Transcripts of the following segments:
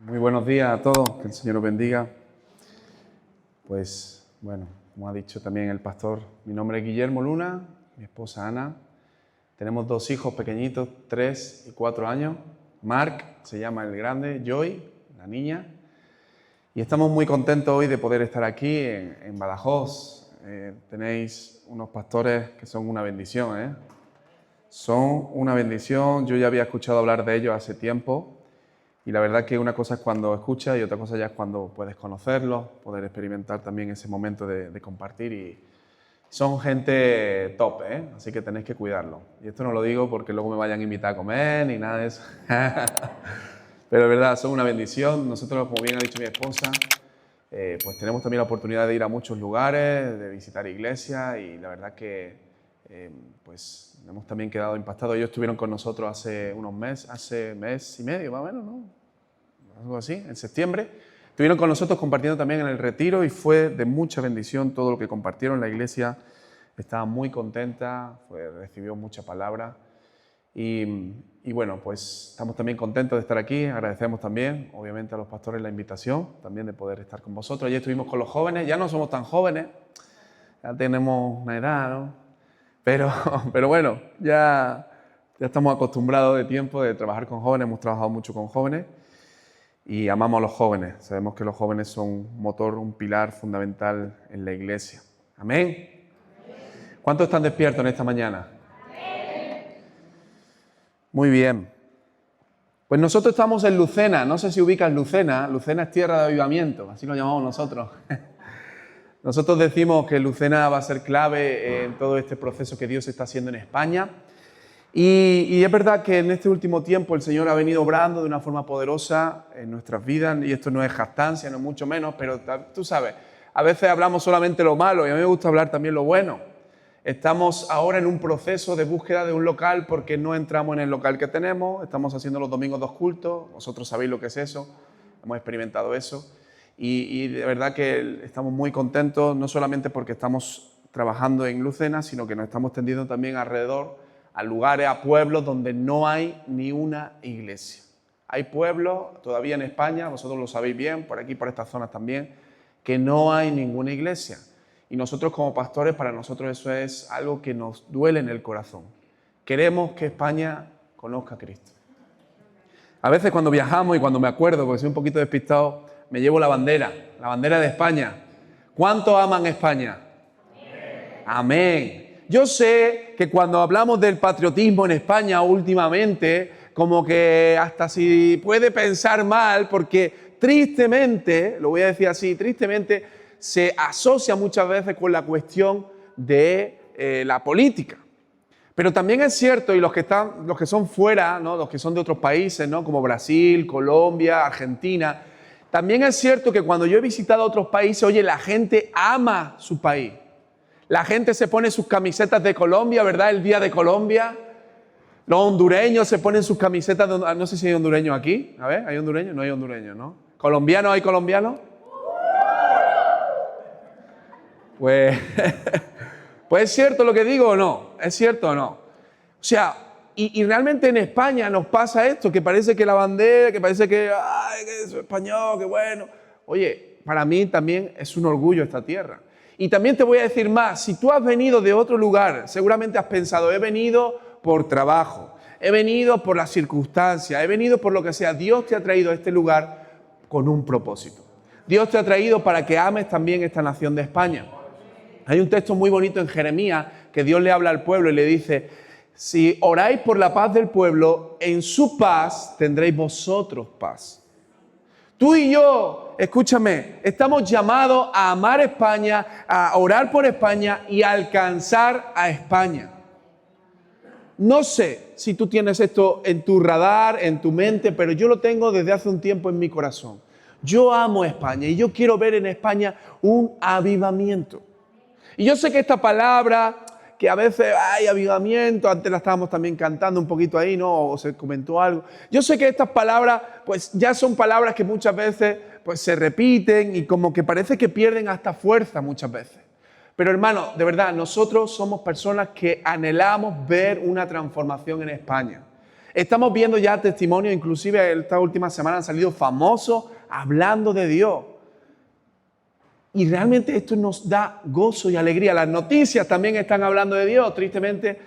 Muy buenos días a todos, que el Señor os bendiga. Pues bueno, como ha dicho también el pastor, mi nombre es Guillermo Luna, mi esposa Ana. Tenemos dos hijos pequeñitos, 3 y 4 años. Marc, se llama el grande, Joy, la niña. Y estamos muy contentos hoy de poder estar aquí en Badajoz. Tenéis unos pastores que son una bendición, ¿eh? Son una bendición. Yo ya había escuchado hablar de ellos hace tiempo. Y la verdad que una cosa es cuando escuchas y otra cosa ya es cuando puedes conocerlos, poder experimentar también ese momento de compartir. Y son gente top, ¿eh? Así que tenéis que cuidarlo. Y esto no lo digo porque luego me vayan a invitar a comer ni nada de eso. Pero de verdad, son una bendición. Nosotros, como bien ha dicho mi esposa, pues tenemos también la oportunidad de ir a muchos lugares, de visitar iglesias y la verdad que pues hemos también quedado impactados. Ellos estuvieron con nosotros hace unos meses, hace mes y medio más o menos, ¿no? Algo así, en septiembre. Estuvieron con nosotros compartiendo también en el retiro y fue de mucha bendición todo lo que compartieron. La iglesia estaba muy contenta, recibió mucha palabra y bueno, pues estamos también contentos de estar aquí. Agradecemos también, obviamente, a los pastores la invitación también de poder estar con vosotros. Ayer estuvimos con los jóvenes, ya no somos tan jóvenes, ya tenemos una edad, ¿no? Pero bueno, ya estamos acostumbrados de tiempo de trabajar con jóvenes, hemos trabajado mucho con jóvenes. Y amamos a los jóvenes. Sabemos que los jóvenes son un motor, un pilar fundamental en la iglesia. ¿Amén? ¿Cuántos están despiertos en esta mañana? Muy bien. Pues nosotros estamos en Lucena. No sé si ubicas Lucena. Lucena es tierra de avivamiento. Así lo llamamos nosotros. Nosotros decimos que Lucena va a ser clave en todo este proceso que Dios está haciendo en España. Y es verdad que en este último tiempo el Señor ha venido obrando de una forma poderosa en nuestras vidas, y esto no es jactancia, no mucho menos, pero tú sabes, a veces hablamos solamente lo malo y a mí me gusta hablar también lo bueno. Estamos ahora en un proceso de búsqueda de un local porque no entramos en el local que tenemos, estamos haciendo los domingos 2 cultos, vosotros sabéis lo que es eso, hemos experimentado eso, y de verdad que estamos muy contentos, no solamente porque estamos trabajando en Lucena, sino que nos estamos tendiendo también alrededor a lugares, a pueblos donde no hay ni una iglesia. Hay pueblos todavía en España, vosotros lo sabéis bien, por aquí, por estas zonas también, que no hay ninguna iglesia. Y nosotros como pastores, para nosotros eso es algo que nos duele en el corazón. Queremos que España conozca a Cristo. A veces cuando viajamos y cuando me acuerdo, porque soy un poquito despistado, me llevo la bandera de España. ¿Cuántos aman España? Amén. Yo sé que cuando hablamos del patriotismo en España últimamente, como que hasta si puede pensar mal, porque tristemente, lo voy a decir así, tristemente se asocia muchas veces con la cuestión de la política. Pero también es cierto, y los que son fuera, ¿no? Los que son de otros países, ¿no? Como Brasil, Colombia, Argentina, también es cierto que cuando yo he visitado otros países, oye, la gente ama su país. La gente se pone sus camisetas de Colombia, ¿verdad? El día de Colombia. Los hondureños se ponen sus camisetas de... No sé si hay hondureños aquí. A ver, ¿hay hondureños? No hay hondureños, ¿no? ¿Colombianos hay colombianos? Pues ¿es cierto lo que digo o no? ¿Es cierto o no? O sea, y realmente en España nos pasa esto, que parece que la bandera, que parece que... ¡Ay, que es español, qué bueno! Oye, para mí también es un orgullo esta tierra. Y también te voy a decir más, si tú has venido de otro lugar, seguramente has pensado, he venido por trabajo, he venido por las circunstancias, he venido por lo que sea. Dios te ha traído a este lugar con un propósito. Dios te ha traído para que ames también esta nación de España. Hay un texto muy bonito en Jeremías que Dios le habla al pueblo y le dice, si oráis por la paz del pueblo, en su paz tendréis vosotros paz. Tú y yo, escúchame, estamos llamados a amar España, a orar por España y a alcanzar a España. No sé si tú tienes esto en tu radar, en tu mente, pero yo lo tengo desde hace un tiempo en mi corazón. Yo amo España y yo quiero ver en España un avivamiento. Y yo sé que esta palabra, que a veces hay avivamiento, antes la estábamos también cantando un poquito ahí, ¿no? O se comentó algo. Yo sé que estas palabras, pues ya son palabras que muchas veces pues, se repiten y como que parece que pierden hasta fuerza muchas veces. Pero hermano, de verdad, nosotros somos personas que anhelamos ver una transformación en España. Estamos viendo ya testimonios, inclusive esta última semana han salido famosos hablando de Dios. Y realmente esto nos da gozo y alegría. Las noticias también están hablando de Dios. Tristemente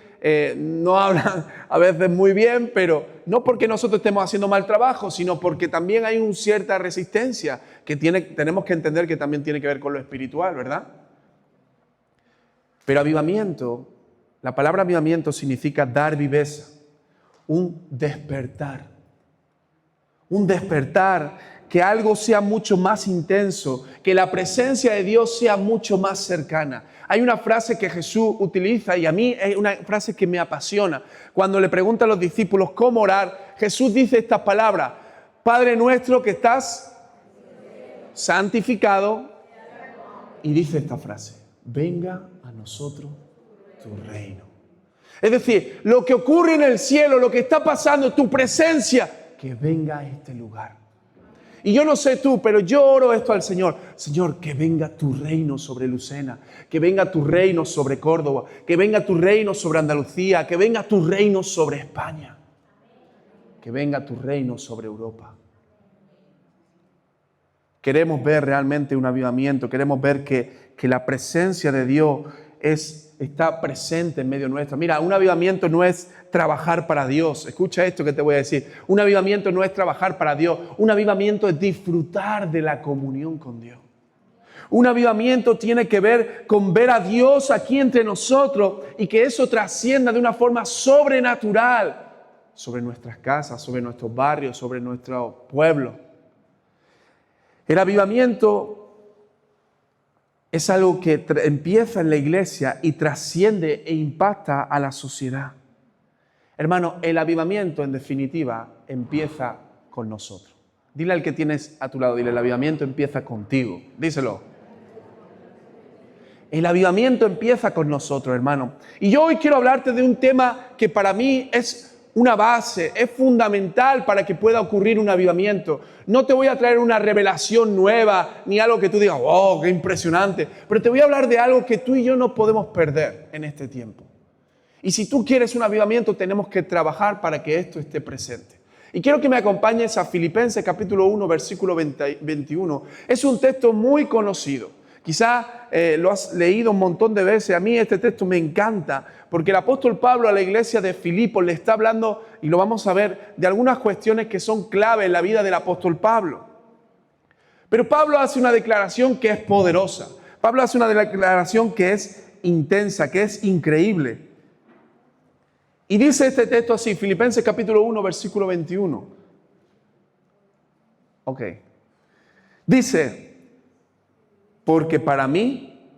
no hablan a veces muy bien, pero no porque nosotros estemos haciendo mal trabajo, sino porque también hay una cierta resistencia que tenemos que entender que también tiene que ver con lo espiritual, ¿verdad? Pero avivamiento, la palabra avivamiento significa dar viveza, un despertar. Un despertar, que algo sea mucho más intenso, que la presencia de Dios sea mucho más cercana. Hay una frase que Jesús utiliza y a mí es una frase que me apasiona. Cuando le pregunta a los discípulos cómo orar, Jesús dice estas palabras: Padre nuestro que estás santificado, y dice esta frase: venga a nosotros tu reino. Es decir, lo que ocurre en el cielo, lo que está pasando, tu presencia, que venga a este lugar. Y yo no sé tú, pero yo oro esto al Señor. Señor, que venga tu reino sobre Lucena, que venga tu reino sobre Córdoba, que venga tu reino sobre Andalucía, que venga tu reino sobre España, que venga tu reino sobre Europa. Queremos ver realmente un avivamiento, queremos ver que la presencia de Dios está presente en medio nuestro. Mira, un avivamiento no es trabajar para Dios. Escucha esto que te voy a decir. Un avivamiento no es trabajar para Dios. Un avivamiento es disfrutar de la comunión con Dios. Un avivamiento tiene que ver con ver a Dios aquí entre nosotros y que eso trascienda de una forma sobrenatural sobre nuestras casas, sobre nuestros barrios, sobre nuestro pueblo. El avivamiento es algo que empieza en la iglesia y trasciende e impacta a la sociedad. Hermano, el avivamiento, en definitiva, empieza con nosotros. Dile al que tienes a tu lado, dile: el avivamiento empieza contigo. Díselo. El avivamiento empieza con nosotros, hermano. Y yo hoy quiero hablarte de un tema que para mí es una base, es fundamental para que pueda ocurrir un avivamiento. No te voy a traer una revelación nueva, ni algo que tú digas, ¡oh, qué impresionante! Pero te voy a hablar de algo que tú y yo no podemos perder en este tiempo. Y si tú quieres un avivamiento, tenemos que trabajar para que esto esté presente. Y quiero que me acompañes a Filipenses capítulo 1, versículo 21. Es un texto muy conocido. Quizá lo has leído un montón de veces. A mí este texto me encanta porque el apóstol Pablo a la iglesia de Filipos le está hablando, y lo vamos a ver, de algunas cuestiones que son clave en la vida del apóstol Pablo. Pero Pablo hace una declaración que es poderosa. Pablo hace una declaración que es intensa, que es increíble. Y dice este texto así, Filipenses capítulo 1, versículo 21. Ok. Dice: porque para mí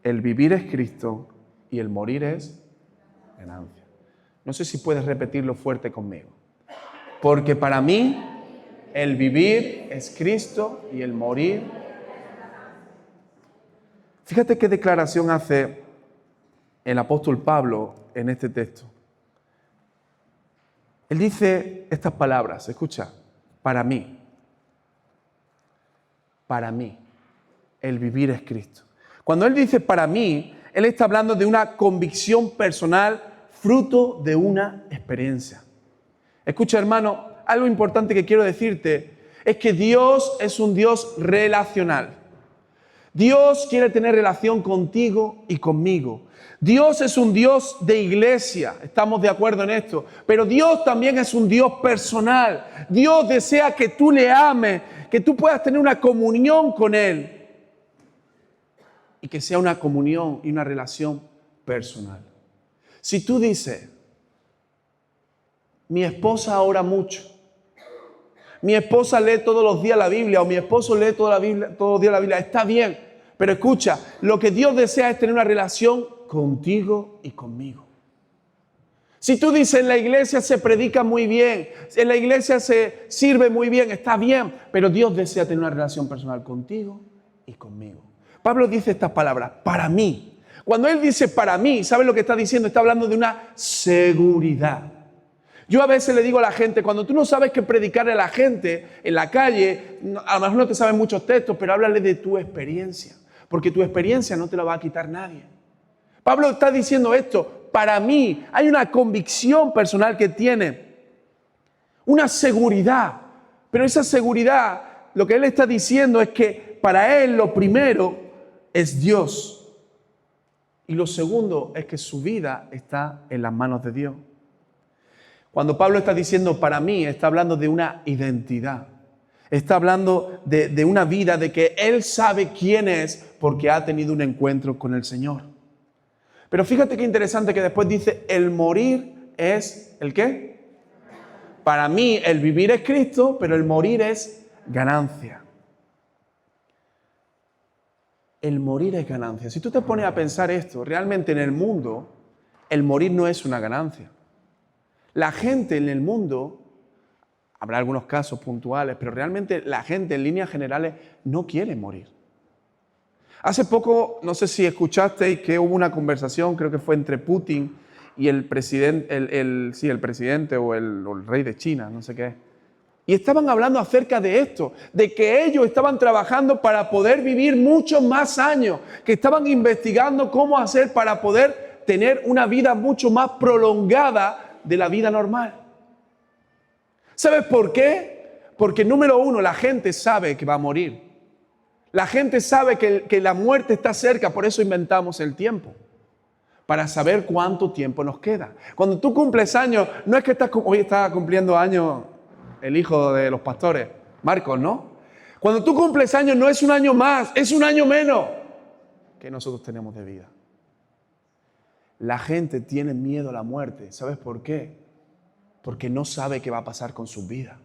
el vivir es Cristo y el morir es ganancia. No sé si puedes repetirlo fuerte conmigo. Porque para mí el vivir es Cristo y el morir. Fíjate qué declaración hace el apóstol Pablo en este texto. Él dice estas palabras, escucha: para mí, el vivir es Cristo. Cuando él dice para mí, él está hablando de una convicción personal fruto de una experiencia. Escucha, hermano, algo importante que quiero decirte es que Dios es un Dios relacional. Dios quiere tener relación contigo y conmigo. Dios es un Dios de iglesia, estamos de acuerdo en esto, pero Dios también es un Dios personal. Dios desea que tú le ames, que tú puedas tener una comunión con Él y que sea una comunión y una relación personal. Si tú dices, mi esposa ora mucho, mi esposa lee todos los días la Biblia o mi esposo lee todos los días la Biblia, está bien, pero escucha, lo que Dios desea es tener una relación contigo y conmigo. Si tú dices, en la iglesia se predica muy bien, en la iglesia se sirve muy bien, está bien, pero Dios desea tener una relación personal contigo y conmigo. Pablo dice estas palabras, para mí. Cuando él dice para mí, ¿sabes lo que está diciendo? Está hablando de una seguridad. Yo a veces le digo a la gente, cuando tú no sabes qué predicarle a la gente en la calle, a lo mejor no te saben muchos textos, pero háblale de tu experiencia, porque tu experiencia no te la va a quitar nadie. Pablo está diciendo esto, para mí. Hay una convicción personal que tiene, una seguridad. Pero esa seguridad, lo que él está diciendo es que para él lo primero es Dios. Y lo segundo es que su vida está en las manos de Dios. Cuando Pablo está diciendo para mí, está hablando de una identidad. Está hablando de una vida, de que él sabe quién es porque ha tenido un encuentro con el Señor. Pero fíjate qué interesante que después dice, el morir es, ¿el qué? Para mí el vivir es Cristo, pero el morir es ganancia. El morir es ganancia. Si tú te pones a pensar esto, realmente en el mundo, el morir no es una ganancia. La gente en el mundo, habrá algunos casos puntuales, pero realmente la gente en líneas generales no quiere morir. Hace poco, no sé si escuchasteis que hubo una conversación, creo que fue entre Putin y el presidente, el presidente o el rey de China, no sé qué. Y estaban hablando acerca de esto, de que ellos estaban trabajando para poder vivir muchos más años, que estaban investigando cómo hacer para poder tener una vida mucho más prolongada de la vida normal. ¿Sabes por qué? Porque número uno, la gente sabe que va a morir. La gente sabe que la muerte está cerca, por eso inventamos el tiempo. Para saber cuánto tiempo nos queda. Cuando tú cumples años, no es que hoy está cumpliendo años el hijo de los pastores, Marcos, ¿no? Cuando tú cumples años no es un año más, es un año menos que nosotros tenemos de vida. La gente tiene miedo a la muerte. ¿Sabes por qué? Porque no sabe qué va a pasar con su vida.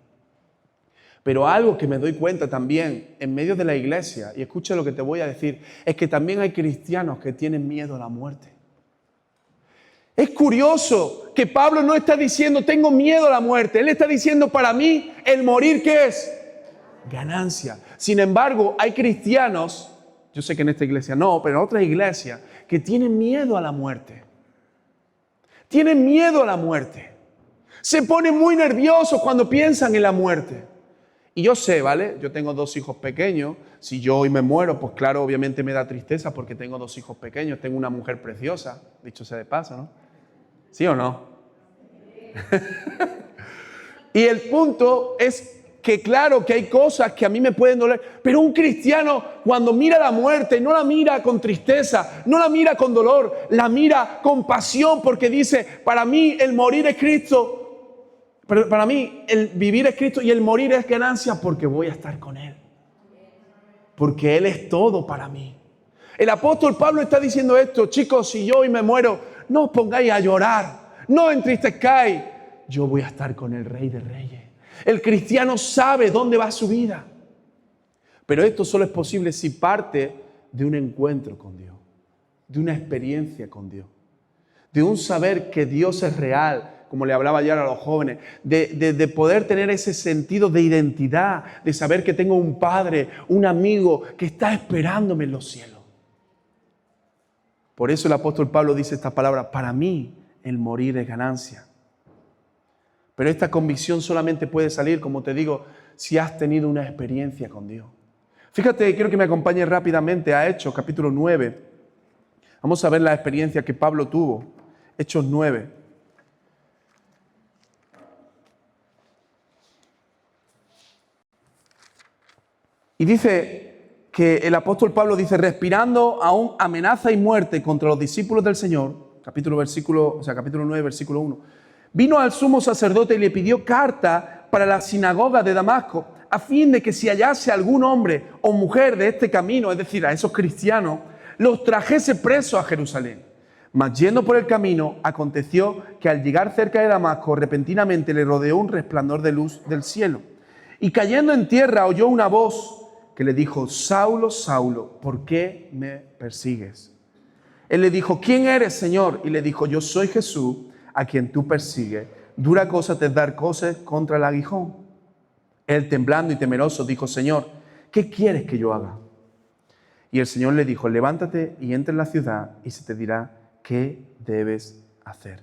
Pero algo que me doy cuenta también en medio de la iglesia, y escucha lo que te voy a decir, es que también hay cristianos que tienen miedo a la muerte. Es curioso que Pablo no está diciendo tengo miedo a la muerte. Él está diciendo para mí el morir ¿qué es? Ganancia. Sin embargo, hay cristianos, yo sé que en esta iglesia no, pero en otras iglesias, que tienen miedo a la muerte. Tienen miedo a la muerte. Se ponen muy nerviosos cuando piensan en la muerte. Y yo sé, ¿vale? Yo tengo 2 hijos pequeños. Si yo hoy me muero, pues claro, obviamente me da tristeza porque tengo 2 hijos pequeños. Tengo una mujer preciosa, dicho sea de paso, ¿no? ¿Sí o no? Y el punto es que claro que hay cosas que a mí me pueden doler, pero un cristiano cuando mira la muerte no la mira con tristeza, no la mira con dolor, la mira con pasión porque dice, para mí el morir es Cristo, pero para mí el vivir es Cristo y el morir es ganancia porque voy a estar con Él. Porque Él es todo para mí. El apóstol Pablo está diciendo esto, chicos, si yo hoy me muero, no os pongáis a llorar, no entristezcáis. Yo voy a estar con el Rey de Reyes. El cristiano sabe dónde va su vida. Pero esto solo es posible si parte de un encuentro con Dios, de una experiencia con Dios, de un saber que Dios es real, como le hablaba ayer a los jóvenes, de poder tener ese sentido de identidad, de saber que tengo un padre, un amigo que está esperándome en los cielos. Por eso el apóstol Pablo dice estas palabras, para mí el morir es ganancia. Pero esta convicción solamente puede salir, como te digo, si has tenido una experiencia con Dios. Fíjate, quiero que me acompañes rápidamente a Hechos, capítulo 9. Vamos a ver la experiencia que Pablo tuvo. Hechos 9. Y dice que el apóstol Pablo dice, respirando aún amenaza y muerte contra los discípulos del Señor, capítulo 9, versículo 1, vino al sumo sacerdote y le pidió carta para la sinagoga de Damasco, a fin de que si hallase algún hombre o mujer de este camino, es decir, a esos cristianos, los trajese presos a Jerusalén. Mas yendo por el camino, aconteció que al llegar cerca de Damasco, repentinamente le rodeó un resplandor de luz del cielo. Y cayendo en tierra oyó una voz que le dijo, Saulo, Saulo, ¿por qué me persigues? Él le dijo, ¿quién eres, Señor? Y le dijo, yo soy Jesús, a quien tú persigues. Dura cosa te es dar cosas contra el aguijón. Él, temblando y temeroso, dijo, Señor, ¿qué quieres que yo haga? Y el Señor le dijo, levántate y entra en la ciudad y se te dirá qué debes hacer.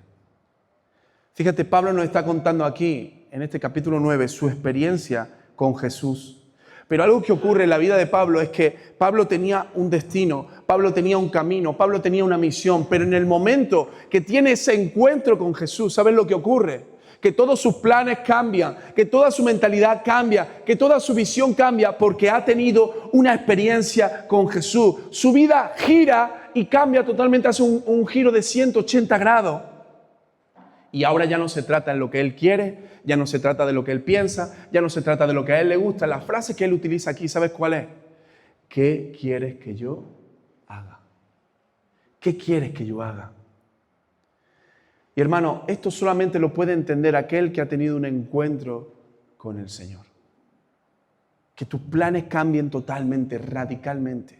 Fíjate, Pablo nos está contando aquí, en este capítulo 9, su experiencia con Jesús. Pero algo que ocurre en la vida de Pablo es que Pablo tenía un destino, Pablo tenía un camino, Pablo tenía una misión, pero en el momento que tiene ese encuentro con Jesús, ¿sabes lo que ocurre? Que todos sus planes cambian, que toda su mentalidad cambia, que toda su visión cambia porque ha tenido una experiencia con Jesús. Su vida gira y cambia totalmente, hace un giro de 180 grados. Y ahora ya no se trata de lo que él quiere, ya no se trata de lo que él piensa, ya no se trata de lo que a él le gusta. La frase que él utiliza aquí, ¿sabes cuál es? ¿Qué quieres que yo haga? ¿Qué quieres que yo haga? Y hermano, esto solamente lo puede entender aquel que ha tenido un encuentro con el Señor. Que tus planes cambien totalmente, radicalmente.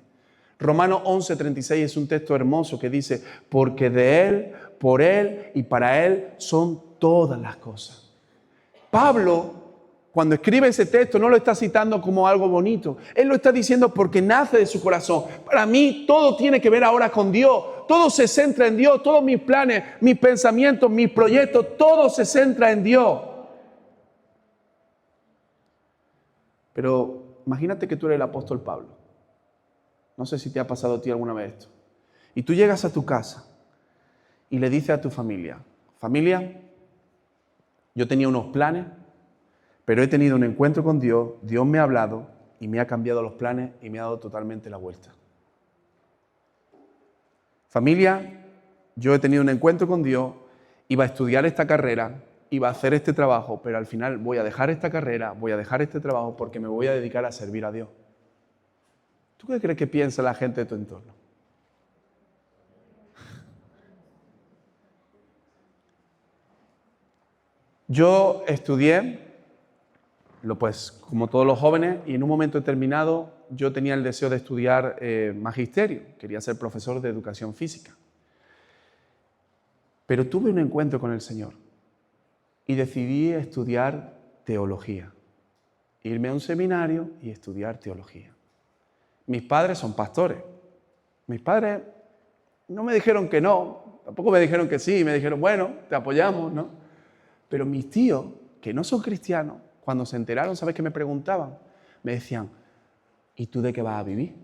Romanos 11:36 es un texto hermoso que dice, porque de Él, por Él y para Él son todas las cosas. Pablo, cuando escribe ese texto, no lo está citando como algo bonito. Él lo está diciendo porque nace de su corazón. Para mí, todo tiene que ver ahora con Dios. Todo se centra en Dios. Todos mis planes, mis pensamientos, mis proyectos, todo se centra en Dios. Pero imagínate que tú eres el apóstol Pablo. No sé si te ha pasado a ti alguna vez esto. Y tú llegas a tu casa y le dices a tu familia, familia, yo tenía unos planes, pero he tenido un encuentro con Dios, Dios me ha hablado y me ha cambiado los planes y me ha dado totalmente la vuelta. Familia, yo he tenido un encuentro con Dios, iba a estudiar esta carrera, iba a hacer este trabajo, pero al final voy a dejar esta carrera, voy a dejar este trabajo porque me voy a dedicar a servir a Dios. ¿Tú qué crees que piensa la gente de tu entorno? Yo estudié, pues como todos los jóvenes, y en un momento determinado yo tenía el deseo de estudiar magisterio, quería ser profesor de educación física. Pero tuve un encuentro con el Señor y decidí estudiar teología, irme a un seminario y estudiar teología. Mis padres son pastores. Mis padres no me dijeron que no, tampoco me dijeron que sí, me dijeron, bueno, te apoyamos, ¿no? Pero mis tíos, que no son cristianos, cuando se enteraron, ¿sabes qué me preguntaban? Me decían, ¿y tú de qué vas a vivir?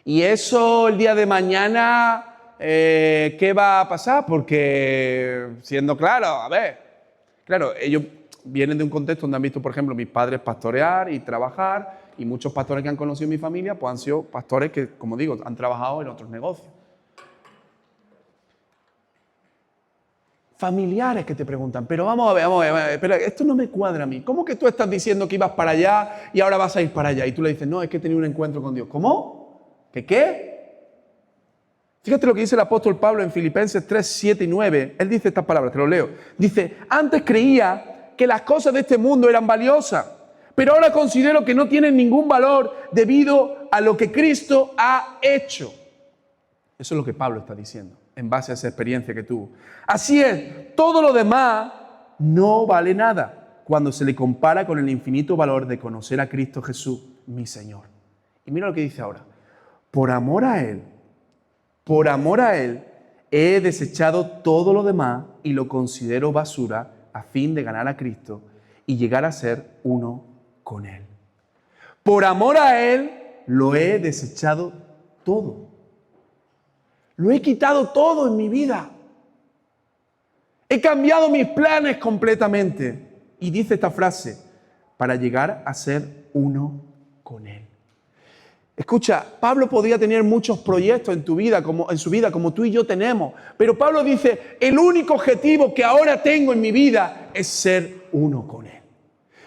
Y eso el día de mañana, ¿qué va a pasar? Porque, siendo claro, a ver, claro, ellos vienen de un contexto donde han visto, por ejemplo, mis padres pastorear y trabajar, y muchos pastores que han conocido en mi familia, pues han sido pastores que, como digo, han trabajado en otros negocios. Familiares que te preguntan, pero vamos a ver, espera, esto no me cuadra a mí. ¿Cómo que tú estás diciendo que ibas para allá y ahora vas a ir para allá? Y tú le dices, no, es que he tenido un encuentro con Dios. ¿Cómo? ¿Qué? Fíjate lo que dice el apóstol Pablo en Filipenses 3, 7 y 9. Él dice estas palabras, te lo leo. Dice, antes creía que las cosas de este mundo eran valiosas, pero ahora considero que no tienen ningún valor debido a lo que Cristo ha hecho. Eso es lo que Pablo está diciendo, en base a esa experiencia que tuvo. Así es, todo lo demás no vale nada cuando se le compara con el infinito valor de conocer a Cristo Jesús, mi Señor. Y mira lo que dice ahora. Por amor a Él, he desechado todo lo demás y lo considero basura a fin de ganar a Cristo y llegar a ser uno con Él. Por amor a Él, lo he desechado todo. Lo he quitado todo en mi vida. He cambiado mis planes completamente. Y dice esta frase, para llegar a ser uno con Él. Escucha, Pablo podría tener muchos proyectos en su vida, como tú y yo tenemos. Pero Pablo dice, el único objetivo que ahora tengo en mi vida es ser uno con Él.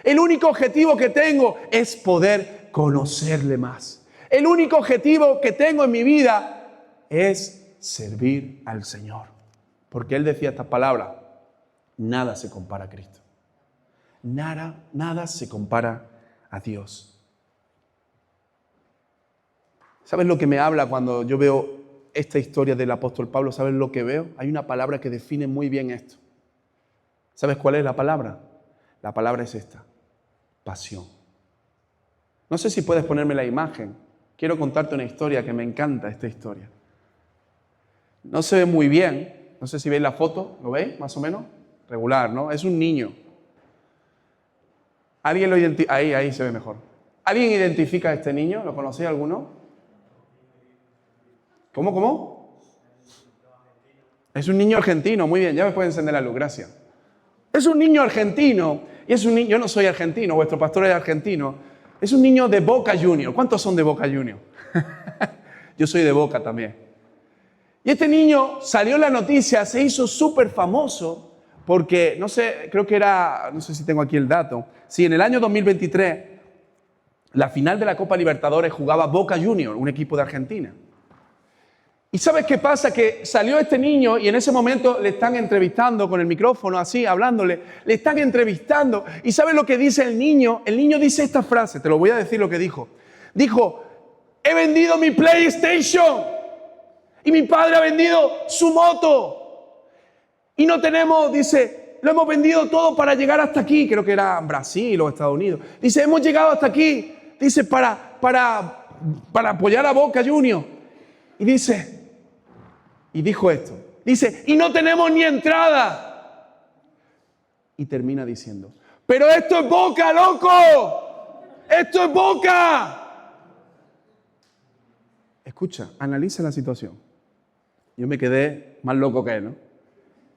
El único objetivo que tengo es poder conocerle más. El único objetivo que tengo en mi vida es servir al Señor. Porque Él decía estas palabras, nada se compara a Cristo. Nada se compara a Dios. ¿Sabes lo que me habla cuando yo veo esta historia del apóstol Pablo? ¿Sabes lo que veo? Hay una palabra que define muy bien esto. ¿Sabes cuál es la palabra? La palabra es esta, pasión. No sé si puedes ponerme la imagen. Quiero contarte una historia que me encanta, esta historia. No se ve muy bien. No sé si veis la foto. ¿Lo veis más o menos? Regular, ¿no? Es un niño. ¿Alguien lo identifica? Ahí se ve mejor. ¿Alguien identifica a este niño? ¿Lo conocéis alguno? ¿Cómo? Es un niño argentino, muy bien, ya me puede encender la luz, gracias. Es un niño argentino, y es un niño, yo no soy argentino, vuestro pastor es argentino, es un niño de Boca Juniors. ¿Cuántos son de Boca Juniors? Yo soy de Boca también. Y este niño salió en la noticia, se hizo súper famoso, porque, no sé, creo que era, no sé si tengo aquí el dato, sí, en el año 2023, la final de la Copa Libertadores jugaba Boca Juniors, un equipo de Argentina. ¿Y sabes qué pasa? Que salió este niño y en ese momento le están entrevistando con el micrófono así, hablándole, le están entrevistando. ¿Y sabes lo que dice el niño? El niño dice esta frase, te lo voy a decir lo que dijo. Dijo, he vendido mi PlayStation y mi padre ha vendido su moto. Y no tenemos, dice, lo hemos vendido todo para llegar hasta aquí. Creo que era Brasil o Estados Unidos. Dice, hemos llegado hasta aquí, dice, para apoyar a Boca Juniors. Y dijo esto, dice, y no tenemos ni entrada. Y termina diciendo, pero esto es Boca, loco, esto es Boca. Escucha, analiza la situación. Yo me quedé más loco que él, ¿no?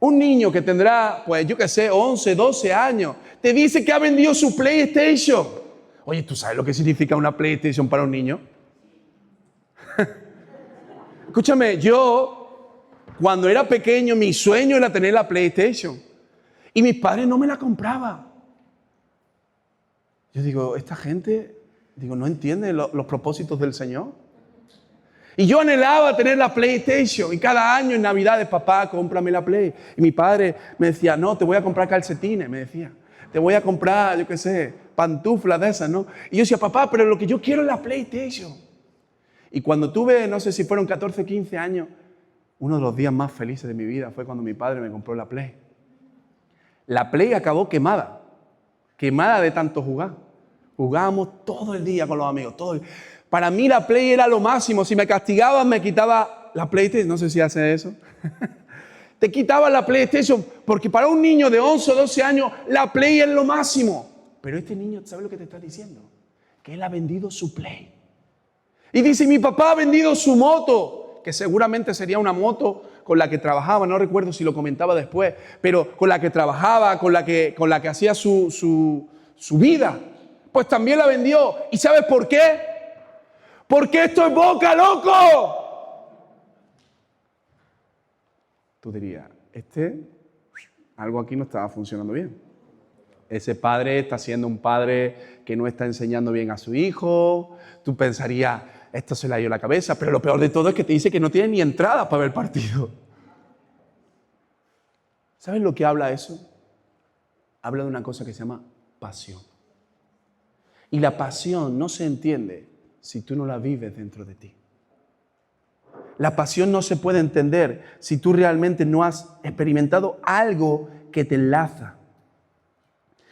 Un niño que tendrá, pues yo qué sé, 11, 12 años, te dice que ha vendido su PlayStation. Oye, ¿tú sabes lo que significa una PlayStation para un niño? Escúchame, yo, cuando era pequeño, mi sueño era tener la PlayStation. Y mis padres no me la compraban. Yo digo, esta gente, no entiende los propósitos del Señor. Y yo anhelaba tener la PlayStation. Y cada año en Navidades, papá, cómprame la Play. Y mi padre me decía, no, te voy a comprar calcetines, me decía. Te voy a comprar, yo qué sé, pantuflas de esas, ¿no? Y yo decía, papá, pero lo que yo quiero es la PlayStation. Y cuando tuve, no sé si fueron 14, 15 años, uno de los días más felices de mi vida fue cuando mi padre me compró la Play. La Play acabó quemada de tanto jugar. Jugábamos todo el día con los amigos, Para mí la Play era lo máximo. Si me castigaban, me quitaba la PlayStation. No sé si hace eso. Te quitaban la PlayStation, porque para un niño de 11 o 12 años, la Play es lo máximo. Pero este niño, ¿sabe lo que te está diciendo? Que él ha vendido su Play. Y dice, mi papá ha vendido su moto, que seguramente sería una moto con la que trabajaba, no recuerdo si lo comentaba después, pero con la que trabajaba, con la que hacía su vida. Pues también la vendió. ¿Y sabes por qué? Porque esto es Boca, loco. Tú dirías, algo aquí no estaba funcionando bien. Ese padre está siendo un padre que no está enseñando bien a su hijo. Tú pensarías, esto se le ha ido la cabeza, pero lo peor de todo es que te dice que no tiene ni entrada para ver el partido. ¿Sabes lo que habla eso? Habla de una cosa que se llama pasión. Y la pasión no se entiende si tú no la vives dentro de ti. La pasión no se puede entender si tú realmente no has experimentado algo que te enlaza.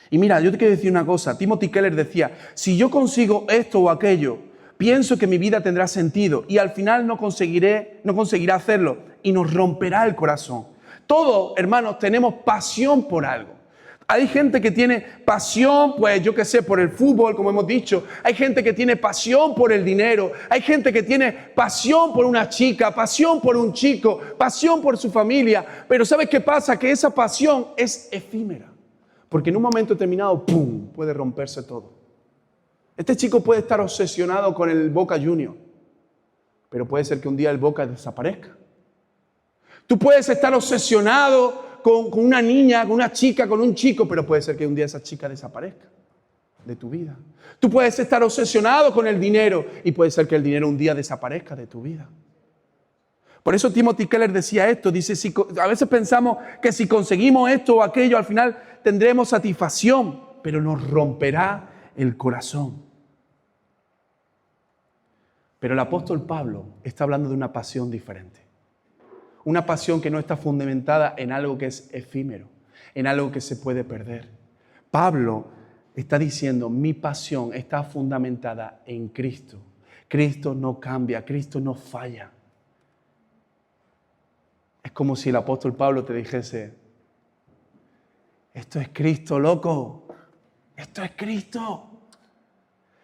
Y mira, yo te quiero decir una cosa. Timothy Keller decía, si yo consigo esto o aquello, pienso que mi vida tendrá sentido y al final no conseguirá hacerlo y nos romperá el corazón. Todos, hermanos, tenemos pasión por algo. Hay gente que tiene pasión, pues yo qué sé, por el fútbol, como hemos dicho. Hay gente que tiene pasión por el dinero. Hay gente que tiene pasión por una chica, pasión por un chico, pasión por su familia. Pero ¿sabes qué pasa? Que esa pasión es efímera. Porque en un momento determinado, ¡pum!, puede romperse todo. Este chico puede estar obsesionado con el Boca Juniors, pero puede ser que un día el Boca desaparezca. Tú puedes estar obsesionado con una niña, con una chica, con un chico, pero puede ser que un día esa chica desaparezca de tu vida. Tú puedes estar obsesionado con el dinero y puede ser que el dinero un día desaparezca de tu vida. Por eso Timothy Keller decía esto, dice, a veces pensamos que si conseguimos esto o aquello, al final tendremos satisfacción, pero nos romperá el corazón. Pero el apóstol Pablo está hablando de una pasión diferente. Una pasión que no está fundamentada en algo que es efímero, en algo que se puede perder. Pablo está diciendo, mi pasión está fundamentada en Cristo. Cristo no cambia, Cristo no falla. Es como si el apóstol Pablo te dijese, esto es Cristo, loco. Esto es Cristo.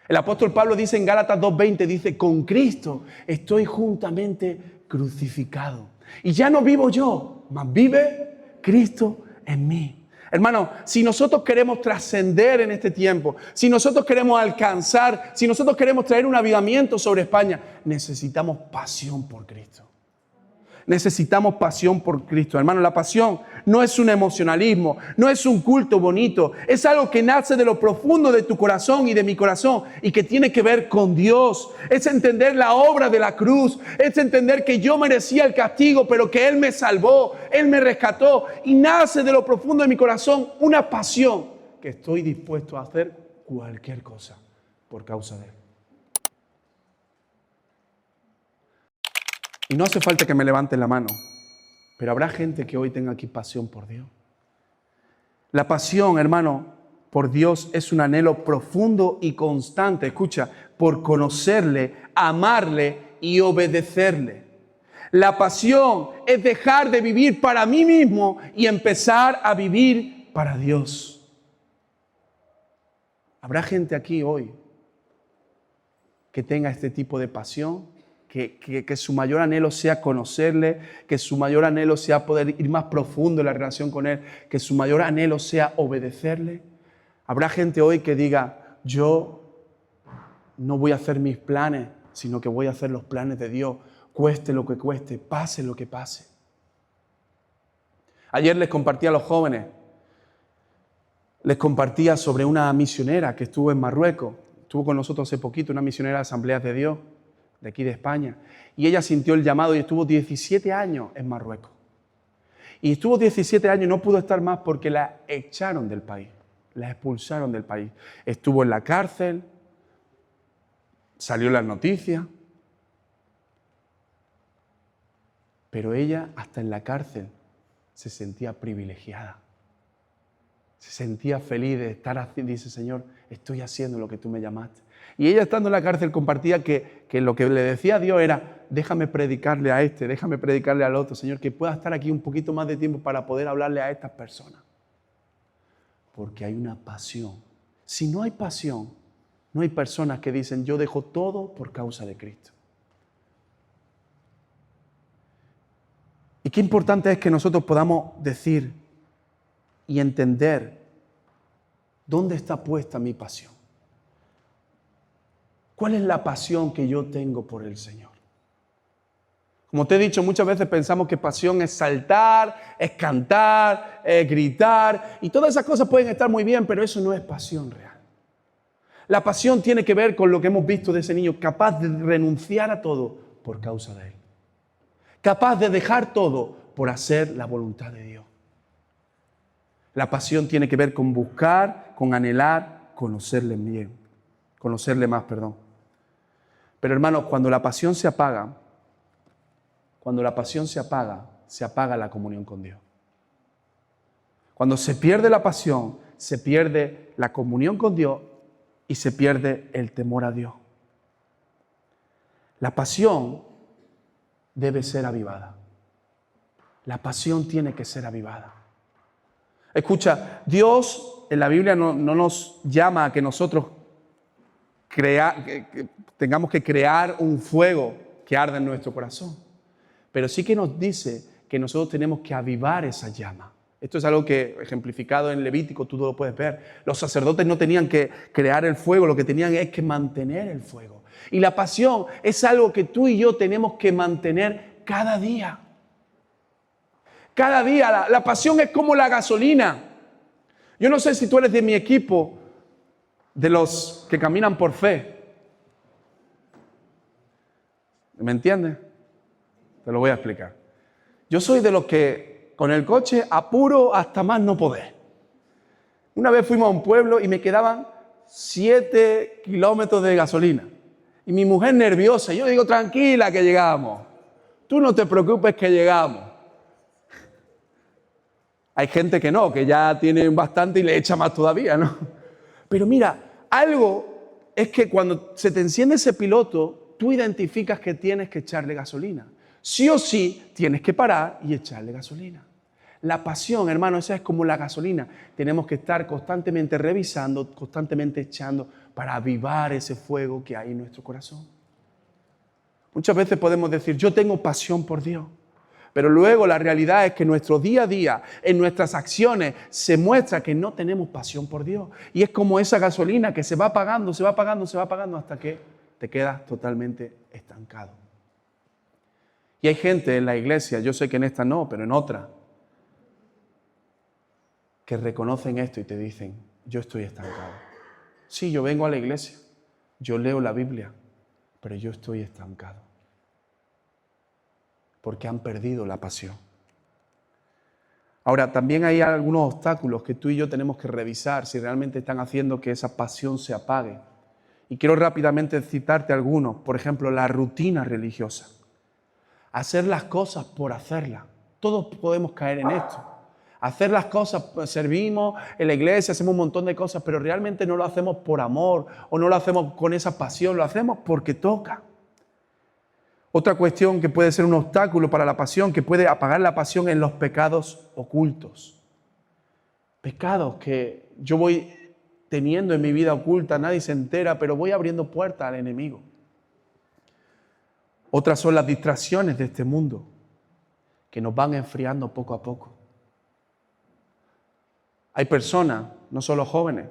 El apóstol Pablo dice en Gálatas 2:20, dice, con Cristo estoy juntamente crucificado. Y ya no vivo yo, mas vive Cristo en mí. Hermano, si nosotros queremos trascender en este tiempo, si nosotros queremos alcanzar, si nosotros queremos traer un avivamiento sobre España, necesitamos pasión por Cristo. Necesitamos pasión por Cristo. Hermano, la pasión no es un emocionalismo, no es un culto bonito. Es algo que nace de lo profundo de tu corazón y de mi corazón y que tiene que ver con Dios. Es entender la obra de la cruz. Es entender que yo merecía el castigo, pero que Él me salvó, Él me rescató. Y nace de lo profundo de mi corazón una pasión que estoy dispuesto a hacer cualquier cosa por causa de Él. Y no hace falta que me levanten la mano, pero habrá gente que hoy tenga aquí pasión por Dios. La pasión, hermano, por Dios es un anhelo profundo y constante, escucha, por conocerle, amarle y obedecerle. La pasión es dejar de vivir para mí mismo y empezar a vivir para Dios. Habrá gente aquí hoy que tenga este tipo de pasión. Que su mayor anhelo sea conocerle, que su mayor anhelo sea poder ir más profundo en la relación con Él, que su mayor anhelo sea obedecerle. Habrá gente hoy que diga, yo no voy a hacer mis planes, sino que voy a hacer los planes de Dios, cueste lo que cueste, pase lo que pase. Ayer les compartí a los jóvenes, les compartía sobre una misionera que estuvo en Marruecos, estuvo con nosotros hace poquito, una misionera de Asambleas de Dios, de aquí de España, y ella sintió el llamado y estuvo 17 años en Marruecos. Y estuvo 17 años y no pudo estar más porque la echaron del país, la expulsaron del país. Estuvo en la cárcel, salió en las noticias, pero ella hasta en la cárcel se sentía privilegiada. Se sentía feliz de estar haciendo, dice, Señor, estoy haciendo lo que tú me llamaste. Y ella estando en la cárcel compartía que lo que le decía a Dios era, déjame predicarle a este, déjame predicarle al otro, Señor, que pueda estar aquí un poquito más de tiempo para poder hablarle a estas personas. Porque hay una pasión. Si no hay pasión, no hay personas que dicen, yo dejo todo por causa de Cristo. Y qué importante es que nosotros podamos decir y entender dónde está puesta mi pasión. ¿Cuál es la pasión que yo tengo por el Señor? Como te he dicho, muchas veces pensamos que pasión es saltar, es cantar, es gritar, y todas esas cosas pueden estar muy bien, pero eso no es pasión real. La pasión tiene que ver con lo que hemos visto de ese niño, capaz de renunciar a todo por causa de Él. Capaz de dejar todo por hacer la voluntad de Dios. La pasión tiene que ver con buscar, con anhelar, conocerle bien, conocerle más, perdón. Pero hermanos, cuando la pasión se apaga, se apaga la comunión con Dios. Cuando se pierde la pasión, se pierde la comunión con Dios y se pierde el temor a Dios. La pasión debe ser avivada. La pasión tiene que ser avivada. Escucha, Dios en la Biblia no nos llama a que nosotros tengamos que crear un fuego que arda en nuestro corazón. Pero sí que nos dice que nosotros tenemos que avivar esa llama. Esto es algo que, ejemplificado en Levítico, tú lo puedes ver. Los sacerdotes no tenían que crear el fuego, lo que tenían es que mantener el fuego. Y la pasión es algo que tú y yo tenemos que mantener cada día. Cada día. La pasión es como la gasolina. Yo no sé si tú eres de mi equipo, de los que caminan por fe. ¿Me entiendes? Te lo voy a explicar. Yo soy de los que con el coche apuro hasta más no poder. Una vez fuimos a un pueblo y me quedaban 7 kilómetros de gasolina. Y mi mujer nerviosa. Yo digo, tranquila que llegamos. Tú no te preocupes que llegamos. Hay gente que no, que ya tiene bastante y le echa más todavía, ¿no? Pero mira, algo es que cuando se te enciende ese piloto, tú identificas que tienes que echarle gasolina. Sí o sí, tienes que parar y echarle gasolina. La pasión, hermano, esa es como la gasolina. Tenemos que estar constantemente revisando, constantemente echando para avivar ese fuego que hay en nuestro corazón. Muchas veces podemos decir, yo tengo pasión por Dios. Pero luego la realidad es que en nuestro día a día, en nuestras acciones, se muestra que no tenemos pasión por Dios. Y es como esa gasolina que se va apagando, se va apagando, se va apagando hasta que te quedas totalmente estancado. Y hay gente en la iglesia, yo sé que en esta no, pero en otra, que reconocen esto y te dicen, yo estoy estancado. Sí, yo vengo a la iglesia, yo leo la Biblia, pero yo estoy estancado. Porque han perdido la pasión. Ahora, también hay algunos obstáculos que tú y yo tenemos que revisar si realmente están haciendo que esa pasión se apague. Y quiero rápidamente citarte algunos. Por ejemplo, la rutina religiosa. Hacer las cosas por hacerlas. Todos podemos caer en esto. Hacer las cosas, servimos en la iglesia, hacemos un montón de cosas, pero realmente no lo hacemos por amor o no lo hacemos con esa pasión, lo hacemos porque toca. Otra cuestión que puede ser un obstáculo para la pasión, que puede apagar la pasión en los pecados ocultos. Pecados que yo voy teniendo en mi vida oculta, nadie se entera, pero voy abriendo puertas al enemigo. Otras son las distracciones de este mundo, que nos van enfriando poco a poco. Hay personas, no solo jóvenes,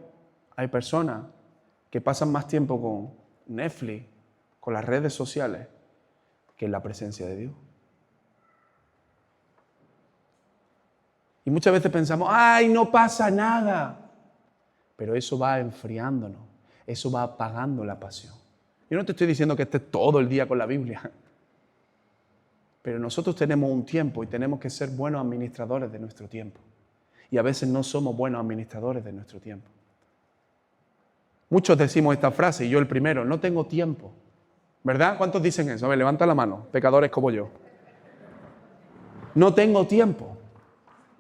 hay personas que pasan más tiempo con Netflix, con las redes sociales, que en la presencia de Dios. Y muchas veces pensamos, ¡ay, no pasa nada! Pero eso va enfriándonos, eso va apagando la pasión. Yo no te estoy diciendo que estés todo el día con la Biblia, pero nosotros tenemos un tiempo y tenemos que ser buenos administradores de nuestro tiempo. Y a veces no somos buenos administradores de nuestro tiempo. Muchos decimos esta frase, y yo el primero, no tengo tiempo. ¿Verdad? ¿Cuántos dicen eso? A ver, levanta la mano, pecadores como yo. No tengo tiempo.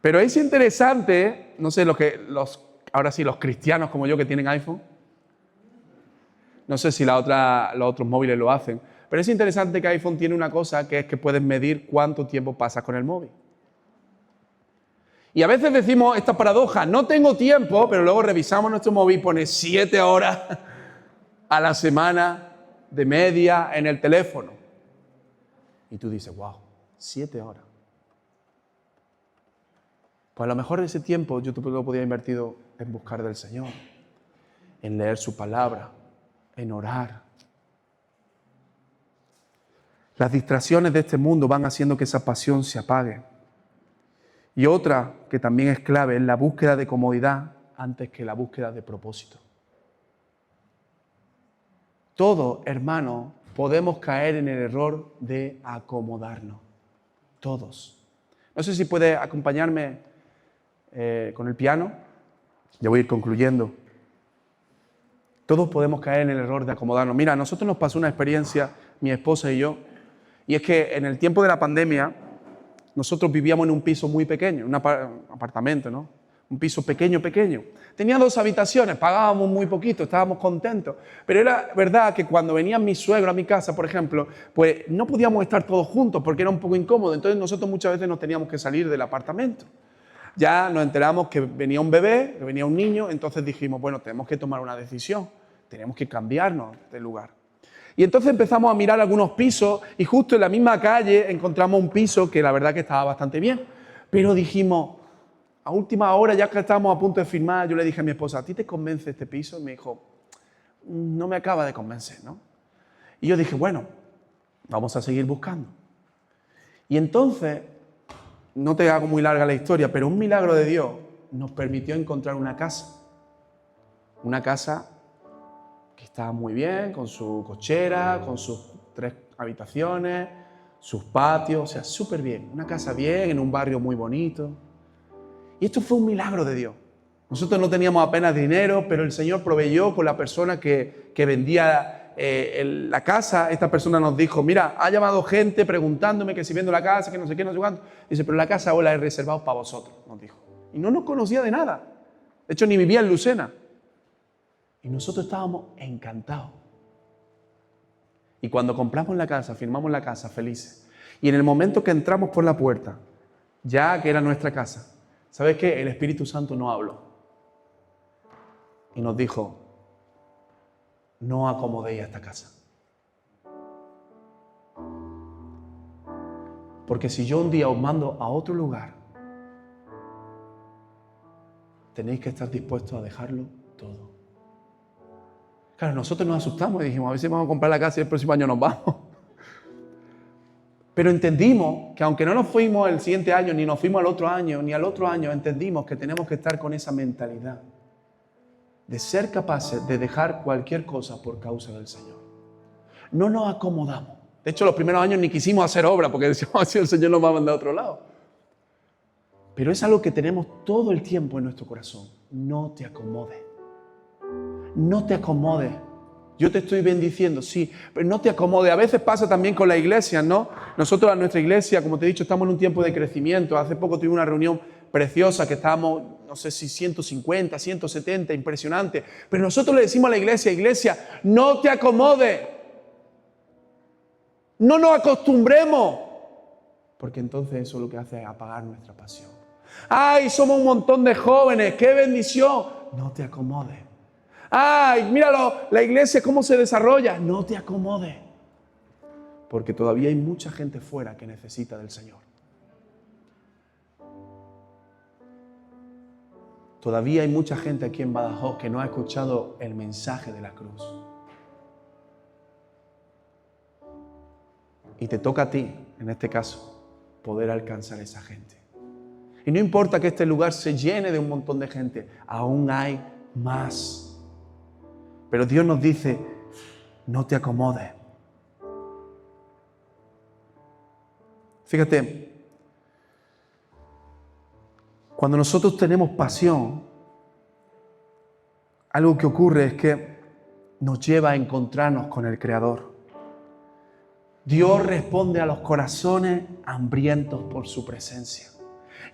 Pero es interesante, no sé, ahora sí, los cristianos como yo que tienen iPhone, no sé si los otros móviles lo hacen, pero es interesante que iPhone tiene una cosa que es que puedes medir cuánto tiempo pasas con el móvil. Y a veces decimos esta paradoja, no tengo tiempo, pero luego revisamos nuestro móvil y pone 7 horas a la semana de media en el teléfono. Y tú dices, wow, 7 horas. Pues a lo mejor ese tiempo yo lo podía haber invertido en buscar del Señor, en leer su palabra, en orar. Las distracciones de este mundo van haciendo que esa pasión se apague. Y otra que también es clave es la búsqueda de comodidad antes que la búsqueda de propósito. Todos, hermanos, podemos caer en el error de acomodarnos. Todos. No sé si puede acompañarme con el piano. Ya voy a ir concluyendo. Todos podemos caer en el error de acomodarnos. Mira, a nosotros nos pasó una experiencia, mi esposa y yo, y es que en el tiempo de la pandemia, nosotros vivíamos en un piso muy pequeño, un apartamento, ¿no? Un piso pequeño. Tenía 2 habitaciones, pagábamos muy poquito, estábamos contentos. Pero era verdad que cuando venían mis suegros a mi casa, por ejemplo, pues no podíamos estar todos juntos porque era un poco incómodo. Entonces nosotros muchas veces nos teníamos que salir del apartamento. Ya nos enteramos que venía un bebé, que venía un niño, entonces dijimos, bueno, tenemos que tomar una decisión, tenemos que cambiarnos de lugar. Y entonces empezamos a mirar algunos pisos y justo en la misma calle encontramos un piso que la verdad que estaba bastante bien. Pero dijimos, a última hora, ya que estábamos a punto de firmar, yo le dije a mi esposa, ¿a ti te convence este piso? Y me dijo, no me acaba de convencer, ¿no? Y yo dije, bueno, vamos a seguir buscando. Y entonces, no te hago muy larga la historia, pero un milagro de Dios nos permitió encontrar una casa. Una casa que estaba muy bien, con su cochera, con sus 3 habitaciones, sus patios, o sea, súper bien. Una casa bien, en un barrio muy bonito. Y esto fue un milagro de Dios. Nosotros no teníamos apenas dinero, pero el Señor proveyó con la persona que vendía la casa. Esta persona nos dijo, mira, ha llamado gente preguntándome que si vendo la casa, que no sé qué, no sé cuánto. Dice, pero la casa ahora la he reservado para vosotros, nos dijo. Y no nos conocía de nada. De hecho, ni vivía en Lucena. Y nosotros estábamos encantados. Y cuando compramos la casa, firmamos la casa, felices. Y en el momento que entramos por la puerta, ya que era nuestra casa, ¿sabes qué? El Espíritu Santo no habló. Y nos dijo, no acomodéis a esta casa. Porque si yo un día os mando a otro lugar, tenéis que estar dispuestos a dejarlo todo. Claro, nosotros nos asustamos y dijimos, a ver si vamos a comprar la casa y el próximo año nos vamos. Pero entendimos que aunque no nos fuimos el siguiente año, ni nos fuimos al otro año, ni al otro año, entendimos que tenemos que estar con esa mentalidad de ser capaces de dejar cualquier cosa por causa del Señor. No nos acomodamos. De hecho, los primeros años ni quisimos hacer obra porque decíamos, así el Señor nos va a mandar a otro lado. Pero es algo que tenemos todo el tiempo en nuestro corazón. No te acomodes. No te acomodes. Yo te estoy bendiciendo, sí, pero no te acomodes. A veces pasa también con la iglesia, ¿no? Nosotros en nuestra iglesia, como te he dicho, estamos en un tiempo de crecimiento. Hace poco tuve una reunión preciosa que estábamos, no sé si 150, 170, impresionante. Pero nosotros le decimos a la iglesia, no te acomodes. No nos acostumbremos. Porque entonces eso lo que hace es apagar nuestra pasión. ¡Ay, somos un montón de jóvenes! ¡Qué bendición! No te acomodes. ¡Ay, míralo! La iglesia, ¿cómo se desarrolla? No te acomodes. Porque todavía hay mucha gente fuera que necesita del Señor. Todavía hay mucha gente aquí en Badajoz que no ha escuchado el mensaje de la cruz. Y te toca a ti, en este caso, poder alcanzar a esa gente. Y no importa que este lugar se llene de un montón de gente, aún hay más. Pero Dios nos dice, no te acomodes. Fíjate, cuando nosotros tenemos pasión, algo que ocurre es que nos lleva a encontrarnos con el Creador. Dios responde a los corazones hambrientos por su presencia.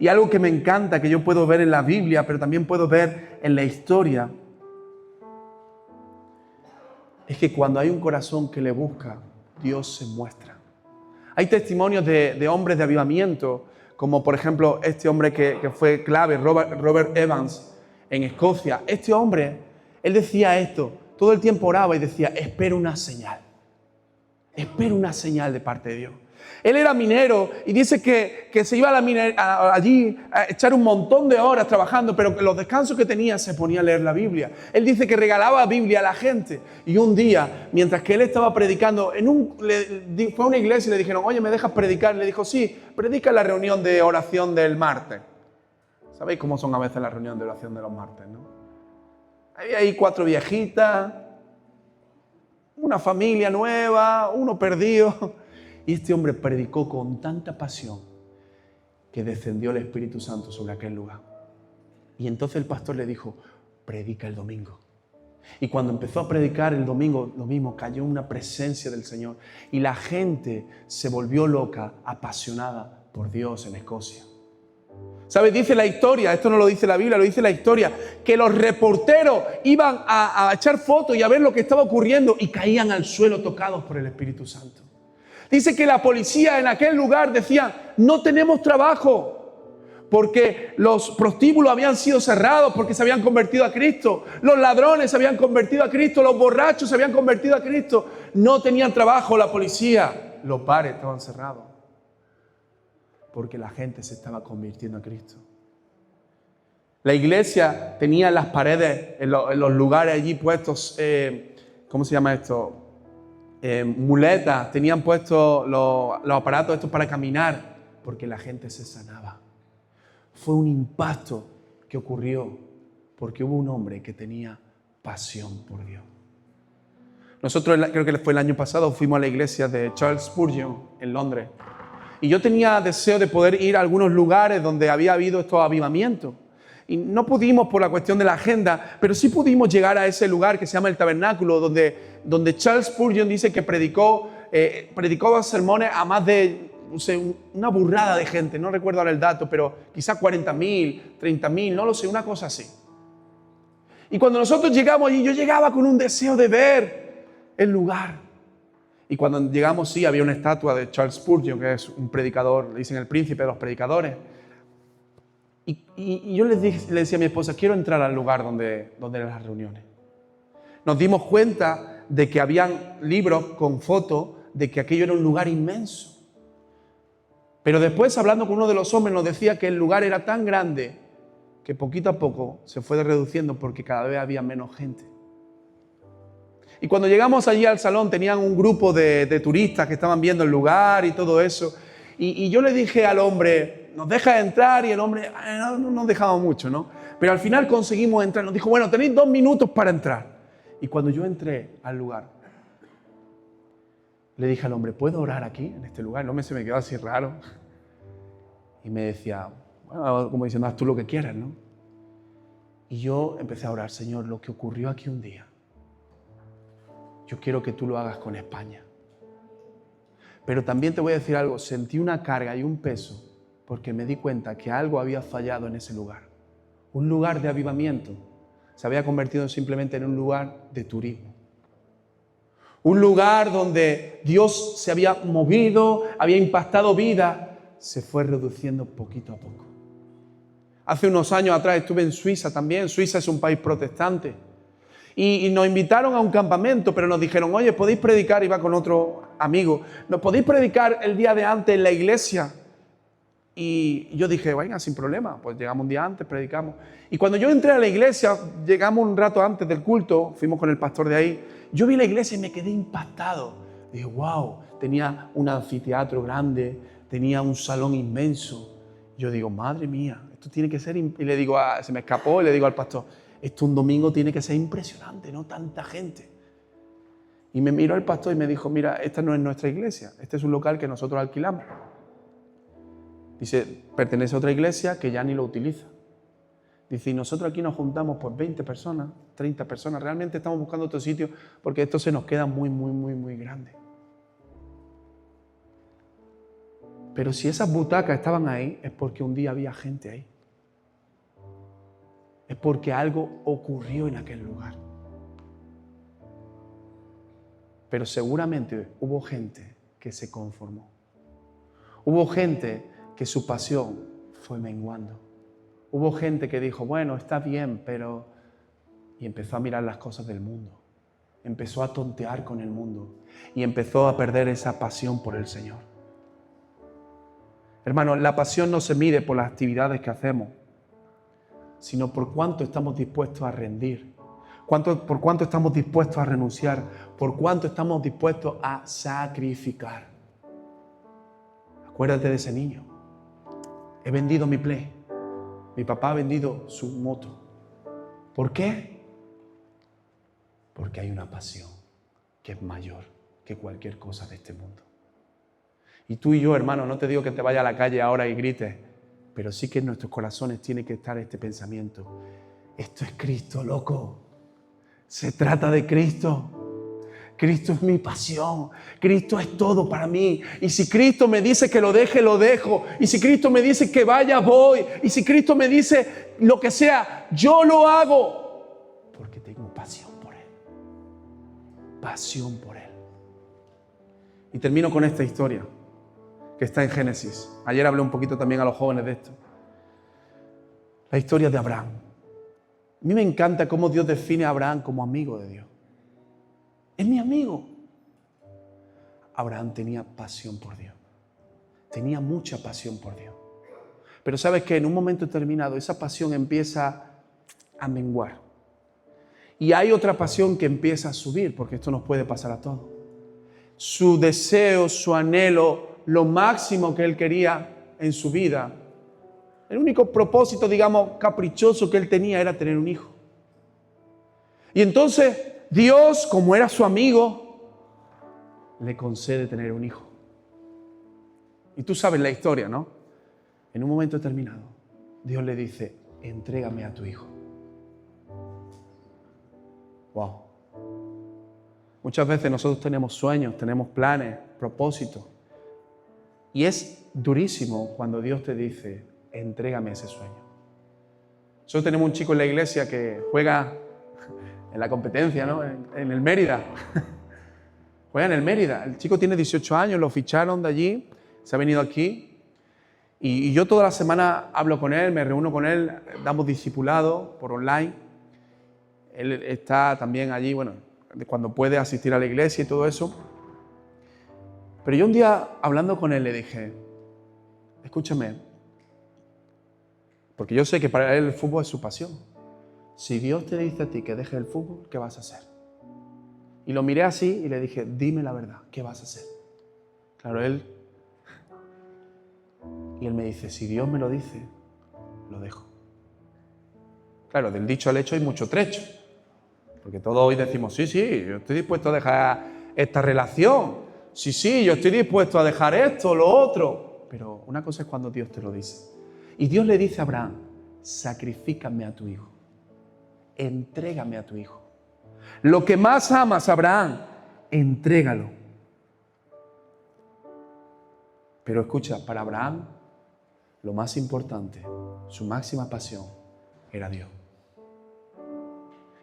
Y algo que me encanta, que yo puedo ver en la Biblia, pero también puedo ver en la historia, es que cuando hay un corazón que le busca, Dios se muestra. Hay testimonios de hombres de avivamiento, como por ejemplo este hombre que fue clave, Robert Evans, en Escocia. Este hombre, él decía esto, todo el tiempo oraba y decía, espero una señal. Espero una señal de parte de Dios. Él era minero y dice que se iba allí a echar un montón de horas trabajando, pero que los descansos que tenía se ponía a leer la Biblia. Él dice que regalaba Biblia a la gente. Y un día, mientras que él estaba predicando, fue a una iglesia y le dijeron, oye, ¿me dejas predicar? Le dijo, sí, predica en la reunión de oración del martes. ¿Sabéis cómo son a veces las reuniones de oración de los martes, no? Había ahí 4 viejitas, una familia nueva, uno perdido. Y este hombre predicó con tanta pasión que descendió el Espíritu Santo sobre aquel lugar. Y entonces el pastor le dijo, predica el domingo. Y cuando empezó a predicar el domingo, lo mismo, cayó una presencia del Señor. Y la gente se volvió loca, apasionada por Dios en Escocia. ¿Sabes? Dice la historia, esto no lo dice la Biblia, lo dice la historia, que los reporteros iban a echar fotos y a ver lo que estaba ocurriendo y caían al suelo tocados por el Espíritu Santo. Dice que la policía en aquel lugar decía, no tenemos trabajo, porque los prostíbulos habían sido cerrados porque se habían convertido a Cristo, los ladrones se habían convertido a Cristo, los borrachos se habían convertido a Cristo, no tenían trabajo la policía, los bares estaban cerrados, porque la gente se estaba convirtiendo a Cristo. La iglesia tenía en las paredes, en los lugares allí puestos, ¿cómo se llama esto? Muletas, tenían puestos los aparatos estos para caminar, porque la gente se sanaba. Fue un impacto que ocurrió porque hubo un hombre que tenía pasión por Dios. Nosotros, creo que fue el año pasado, fuimos a la iglesia de Charles Spurgeon en Londres. Y yo tenía deseo de poder ir a algunos lugares donde había habido estos avivamientos. Y no pudimos por la cuestión de la agenda, pero sí pudimos llegar a ese lugar que se llama el Tabernáculo, donde Charles Spurgeon dice que predicó 2 sermones a más de, no sé, una burrada de gente. No recuerdo ahora el dato, pero quizás 40.000, 30.000, no lo sé, una cosa así. Y cuando nosotros llegamos allí, yo llegaba con un deseo de ver el lugar. Y cuando llegamos, sí, había una estatua de Charles Spurgeon, que es un predicador, le dicen el príncipe de los predicadores. Y yo le decía a mi esposa, quiero entrar al lugar donde eran las reuniones. Nos dimos cuenta de que habían libros con fotos de que aquello era un lugar inmenso. Pero después, hablando con uno de los hombres, nos decía que el lugar era tan grande que poquito a poco se fue reduciendo porque cada vez había menos gente. Y cuando llegamos allí al salón, tenían un grupo de turistas que estaban viendo el lugar y todo eso. Y yo le dije al hombre, ¿nos deja entrar? Y el hombre, no nos dejaba mucho, ¿no? Pero al final conseguimos entrar. Nos dijo, bueno, tenéis 2 minutos para entrar. Y cuando yo entré al lugar, le dije al hombre, ¿puedo orar aquí, en este lugar? El hombre se me quedó así raro. Y me decía, bueno, como diciendo, haz tú lo que quieras, ¿no? Y yo empecé a orar, Señor, lo que ocurrió aquí un día, yo quiero que tú lo hagas con España. Pero también te voy a decir algo, sentí una carga y un peso porque me di cuenta que algo había fallado en ese lugar. Un lugar de avivamiento se había convertido simplemente en un lugar de turismo. Un lugar donde Dios se había movido, había impactado vida, se fue reduciendo poquito a poco. Hace unos años atrás estuve en Suiza también. Suiza es un país protestante. Y nos invitaron a un campamento, pero nos dijeron, oye, ¿podéis predicar? Iba con otro amigo. ¿Nos podéis predicar el día de antes en la iglesia? Y yo dije, venga, sin problema. Pues llegamos un día antes, predicamos. Y cuando yo entré a la iglesia, llegamos un rato antes del culto, fuimos con el pastor de ahí. Yo vi la iglesia y me quedé impactado. Dije, wow, tenía un anfiteatro grande, tenía un salón inmenso. Yo digo, madre mía, esto tiene que ser... Y le digo, se me escapó y le digo al pastor, esto un domingo tiene que ser impresionante, ¿no? Tanta gente. Y me miró el pastor y me dijo, mira, esta no es nuestra iglesia, este es un local que nosotros alquilamos. Dice, pertenece a otra iglesia que ya ni lo utiliza. Dice, y nosotros aquí nos juntamos por 20 personas, 30 personas. Realmente estamos buscando otro sitio porque esto se nos queda muy grande. Pero si esas butacas estaban ahí, es porque un día había gente ahí. Es porque algo ocurrió en aquel lugar. Pero seguramente hubo gente que se conformó. Hubo gente que su pasión fue menguando. Hubo gente que dijo, bueno, está bien, pero... Y empezó a mirar las cosas del mundo. Empezó a tontear con el mundo. Y empezó a perder esa pasión por el Señor. Hermano, la pasión no se mide por las actividades que hacemos, sino por cuánto estamos dispuestos a rendir. Por cuánto estamos dispuestos a renunciar. Por cuánto estamos dispuestos a sacrificar. Acuérdate de ese niño. He vendido mi Play. Mi papá ha vendido su moto. ¿Por qué? Porque hay una pasión que es mayor que cualquier cosa de este mundo. Y tú y yo, hermano, no te digo que te vayas a la calle ahora y grites, pero sí que en nuestros corazones tiene que estar este pensamiento. Esto es Cristo, loco. Se trata de Cristo. Cristo es mi pasión. Cristo es todo para mí. Y si Cristo me dice que lo deje, lo dejo. Y si Cristo me dice que vaya, voy. Y si Cristo me dice lo que sea, yo lo hago. Porque tengo pasión por Él. Pasión por Él. Y termino con esta historia que está en Génesis. Ayer hablé un poquito también a los jóvenes de esto. La historia de Abraham. A mí me encanta cómo Dios define a Abraham como amigo de Dios. Es mi amigo. Abraham tenía pasión por Dios. Tenía mucha pasión por Dios. Pero sabes que en un momento determinado esa pasión empieza a menguar. Y hay otra pasión que empieza a subir, porque esto nos puede pasar a todos. Su deseo, su anhelo, lo máximo que él quería en su vida, el único propósito, digamos, caprichoso que él tenía era tener un hijo. Y entonces Dios, como era su amigo, le concede tener un hijo. Y tú sabes la historia, ¿no? En un momento determinado, Dios le dice, entrégame a tu hijo. Wow. Muchas veces nosotros tenemos sueños, tenemos planes, propósitos. Y es durísimo cuando Dios te dice, entrégame ese sueño. Nosotros tenemos un chico en la iglesia que juega en la competencia, ¿no? En el Mérida. Juega en el Mérida. El chico tiene 18 años, lo ficharon de allí, se ha venido aquí. Y yo toda la semana hablo con él, me reúno con él, damos discipulado por online. Él está también allí, bueno, cuando puede asistir a la iglesia y todo eso. Pero yo un día, hablando con él, le dije, escúchame, porque yo sé que para él el fútbol es su pasión. Si Dios te dice a ti que dejes el fútbol, ¿qué vas a hacer? Y lo miré así y le dije, dime la verdad, ¿qué vas a hacer? Claro, él me dice, si Dios me lo dice, lo dejo. Claro, del dicho al hecho hay mucho trecho. Porque todos hoy decimos, sí, yo estoy dispuesto a dejar esta relación. Sí, yo estoy dispuesto a dejar esto, lo otro. Pero una cosa es cuando Dios te lo dice. Y Dios le dice a Abraham, sacrifícame a tu hijo. Entrégame a tu hijo. Lo que más amas, Abraham, entrégalo. Pero escucha, para Abraham, lo más importante, su máxima pasión, era Dios.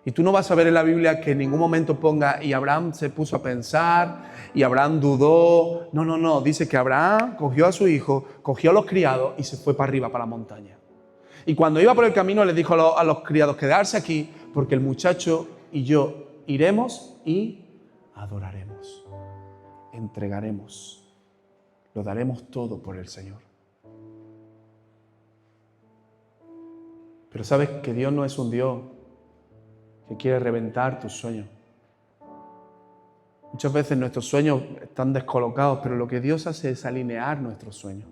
Y tú no vas a ver en la Biblia que en ningún momento ponga, y Abraham se puso a pensar, y Abraham dudó. No. Dice que Abraham cogió a su hijo, cogió a los criados y se fue para arriba, para la montaña. Y cuando iba por el camino le dijo a los criados, quedarse aquí, porque el muchacho y yo iremos y adoraremos. Entregaremos. Lo daremos todo por el Señor. Pero sabes que Dios no es un Dios que quiere reventar tus sueños. Muchas veces nuestros sueños están descolocados, pero lo que Dios hace es alinear nuestros sueños.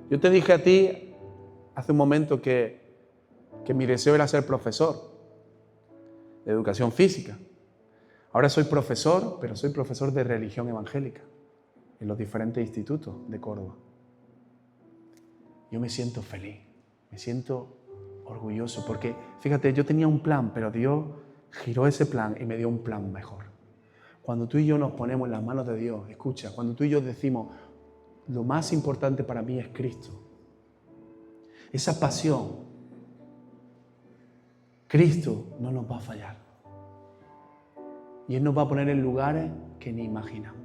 Yo te dije a ti hace un momento que mi deseo era ser profesor de educación física. Ahora soy profesor, pero soy profesor de religión evangélica en los diferentes institutos de Córdoba. Yo me siento feliz, me siento orgulloso, porque fíjate, yo tenía un plan, pero Dios giró ese plan y me dio un plan mejor. Cuando tú y yo nos ponemos en las manos de Dios, escucha, cuando tú y yo decimos, lo más importante para mí es Cristo, esa pasión, Cristo no nos va a fallar. Y Él nos va a poner en lugares que ni imaginamos.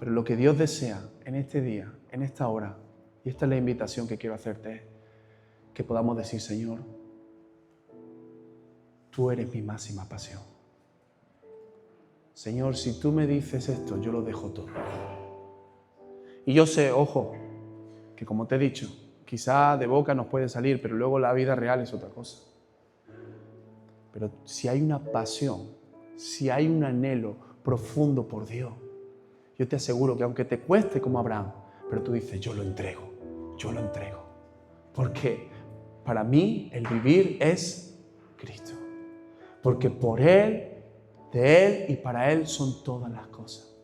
Pero lo que Dios desea en este día, en esta hora, y esta es la invitación que quiero hacerte, es que podamos decir, Señor, tú eres mi máxima pasión. Señor, si tú me dices esto, yo lo dejo todo. Y yo sé, ojo, que como te he dicho, quizá de boca nos puede salir, pero luego la vida real es otra cosa. Pero si hay una pasión, si hay un anhelo profundo por Dios, yo te aseguro que aunque te cueste como Abraham, pero tú dices, yo lo entrego. Porque para mí el vivir es Cristo. Porque por Él, de Él y para Él son todas las cosas.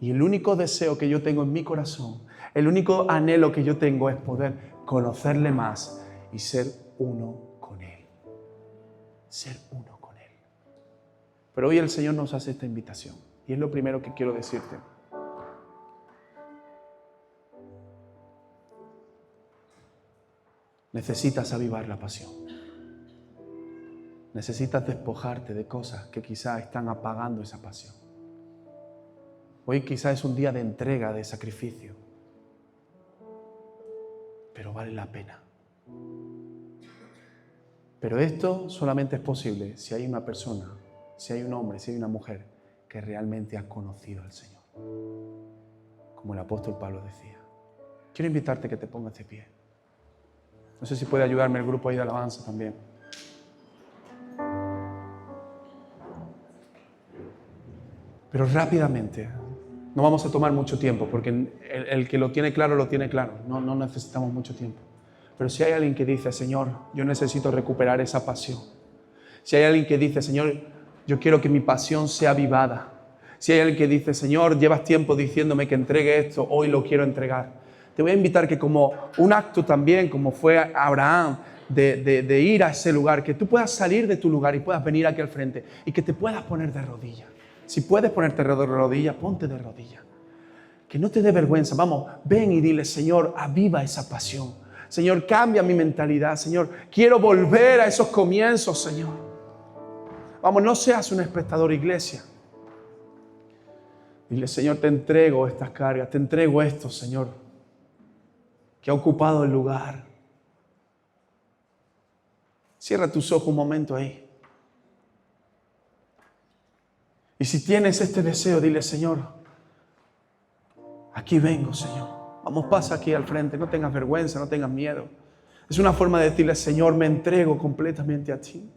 Y el único deseo que yo tengo en mi corazón, el único anhelo que yo tengo es poder conocerle más y ser uno con Él. Ser uno con Él. Pero hoy el Señor nos hace esta invitación. Y es lo primero que quiero decirte. Necesitas avivar la pasión. Necesitas despojarte de cosas que quizás están apagando esa pasión. Hoy quizás es un día de entrega, de sacrificio. Pero vale la pena. Pero esto solamente es posible si hay una persona, si hay un hombre, si hay una mujer que realmente ha conocido al Señor. Como el apóstol Pablo decía. Quiero invitarte a que te pongas de pie. No sé si puede ayudarme el grupo ahí de alabanza también. Pero rápidamente, no vamos a tomar mucho tiempo, porque el que lo tiene claro, lo tiene claro. No necesitamos mucho tiempo. Pero si hay alguien que dice, Señor, yo necesito recuperar esa pasión. Si hay alguien que dice, Señor, yo quiero que mi pasión sea avivada. Si hay alguien que dice, Señor, llevas tiempo diciéndome que entregue esto, hoy lo quiero entregar. Te voy a invitar que como un acto también, como fue Abraham, de ir a ese lugar, que tú puedas salir de tu lugar y puedas venir aquí al frente y que te puedas poner de rodillas. Si puedes ponerte de rodillas, ponte de rodillas. Que no te dé vergüenza. Vamos, ven y dile, Señor, aviva esa pasión. Señor, cambia mi mentalidad. Señor, quiero volver a esos comienzos, Señor. Vamos, no seas un espectador, iglesia. Dile, Señor, te entrego estas cargas, te entrego esto, Señor, que ha ocupado el lugar. Cierra tus ojos un momento ahí. Y si tienes este deseo, dile, Señor, aquí vengo, Señor. Vamos, pasa aquí al frente, no tengas vergüenza, no tengas miedo. Es una forma de decirle, Señor, me entrego completamente a ti.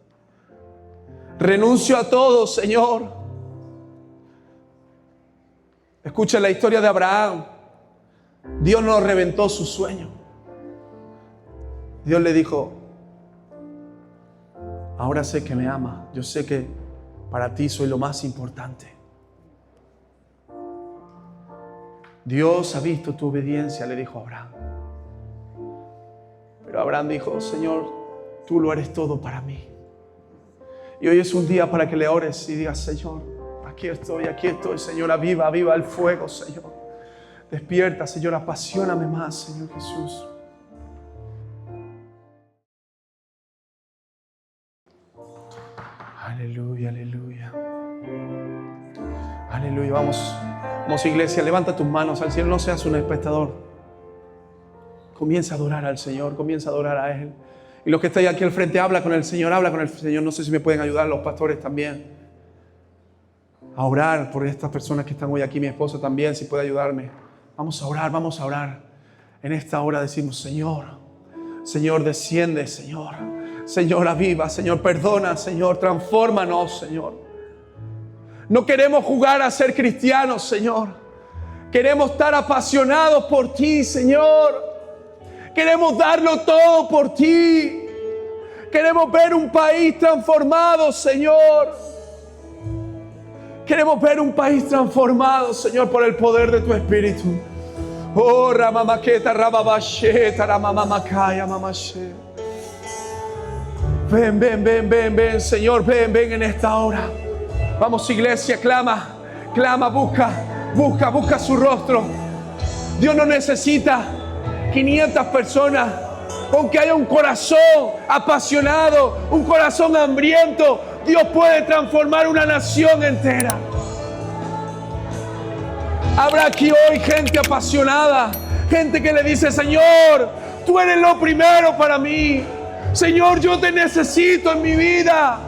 Renuncio a todo, Señor. Escucha la historia de Abraham. Dios no reventó su sueño. Dios le dijo, ahora sé que me ama. Yo sé que para ti soy lo más importante. Dios ha visto tu obediencia, le dijo a Abraham. Pero Abraham dijo, Señor, tú lo eres todo para mí. Y hoy es un día para que le ores y digas, Señor, aquí estoy, Señor, aviva el fuego, Señor. Despierta, Señor, apasioname más, Señor Jesús. Aleluya, aleluya. Aleluya, vamos, iglesia, levanta tus manos al cielo, no seas un espectador. Comienza a adorar al Señor, comienza a adorar a Él. Y los que estáis aquí al frente, habla con el Señor. No sé si me pueden ayudar los pastores también a orar por estas personas que están hoy aquí. Mi esposa también, si puede ayudarme. Vamos a orar. En esta hora decimos, Señor, desciende, Señor. Señor, aviva, Señor, perdona, Señor, transfórmanos, Señor. No queremos jugar a ser cristianos, Señor. Queremos estar apasionados por ti, Señor. Queremos darlo todo por ti. Queremos ver un país transformado, Señor. Queremos ver un país transformado, Señor, por el poder de tu Espíritu. Oh, Ramamaqueta, Rababasheta, Ramamamakaya, Mamashe. Ven, Señor, ven en esta hora. Vamos, iglesia, clama, busca su rostro. Dios no necesita 500 personas, con que haya un corazón apasionado, un corazón hambriento, Dios puede transformar una nación entera. Habrá aquí hoy gente apasionada, gente que le dice, Señor, tú eres lo primero para mí. Señor, yo te necesito en mi vida.